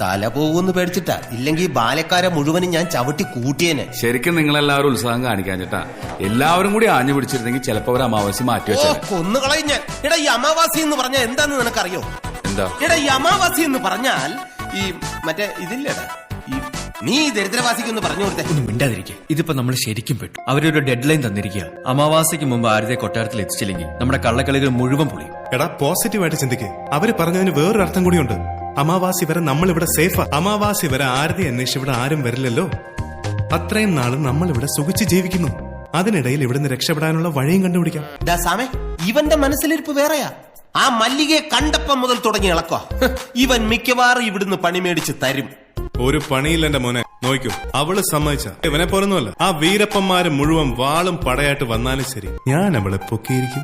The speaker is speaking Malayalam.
തല പോകുമെന്ന് പേടിച്ചിട്ടാ, ഇല്ലെങ്കിൽ ബാലക്കാരെ മുഴുവനും ഞാൻ ചവിട്ടി കൂട്ടിയേനെ. ശരിക്കും നിങ്ങളെല്ലാവരും ഉത്സാഹം കാണിക്കാൻ ചേട്ടാ. എല്ലാവരും കൂടി ആഞ്ഞു പിടിച്ചിരുന്നെങ്കിൽ ചിലപ്പോ ഒരു അമാവാസി മാറ്റി വെച്ചാൽ കൊന്നുകളയും ഞാൻ. എടാ, ഈ അമാവാസി എന്ന് പറഞ്ഞാൽ എന്താന്ന് നിനക്കറിയോ? എന്താ? എടാ, ഈ അമാവാസി എന്ന് പറഞ്ഞാൽ ഈ മറ്റേ ഇതില്ലേടാ, ഈ നീ ദരിദ്രവാസിക്കൊന്ന് പറഞ്ഞു കൊടുത്തേ. ഒന്നും മിണ്ടാതിരിക്കുക. ഇതിപ്പോ നമ്മൾ ശരിക്കും പെട്ടു. അവരൊരു ഡെഡ് ലൈൻ തന്നിരിക്കുക. അമാവാസിക്ക് മുമ്പ് ആരുടെ കൊട്ടാരത്തിൽ എത്തിച്ചില്ലെങ്കിൽ നമ്മുടെ കള്ളക്കളികൾ മുഴുവൻ പൊളിയും. എടാ, പോസിറ്റീവായിട്ട് ചിന്തിക്കേ. അവര് പറഞ്ഞതിന് വേറൊരു അർത്ഥം കൂടിയുണ്ട്. അമാവാസി വരെ നമ്മൾ ഇവിടെ സേഫാ. അമാവാസി വരെ ആരുടെ അന്വേഷിച്ച് ഇവിടെ ആരും വരില്ലല്ലോ. അത്രയും നാളും നമ്മൾ ഇവിടെ സുഖിച്ച് ജീവിക്കുന്നു. അതിനിടയിൽ ഇവിടുന്ന് രക്ഷപ്പെടാനുള്ള വഴിയും കണ്ടുപിടിക്കാം. സാമേ, ഇവന്റെ മനസ്സിലിരിപ്പ് വേറെയാ. ആ മല്ലികയെ കണ്ടപ്പം മുതൽ തുടങ്ങി ഇളക്കുക. ഇവൻ മിക്കവാറും ഇവിടുന്ന് പണി മേടിച്ച് തരും. ഒരു പണിയില്ല എന്റെ മോനെ. നോക്കൂ, അവള് സമ്മതിച്ച ഇവനെ പോലൊന്നുമല്ല. ആ വീരപ്പന്മാര് മുഴുവൻ വാളും പടയായിട്ട് വന്നാലും ശരി, ഞാൻ അവളെ പൊക്കിയിരിക്കും.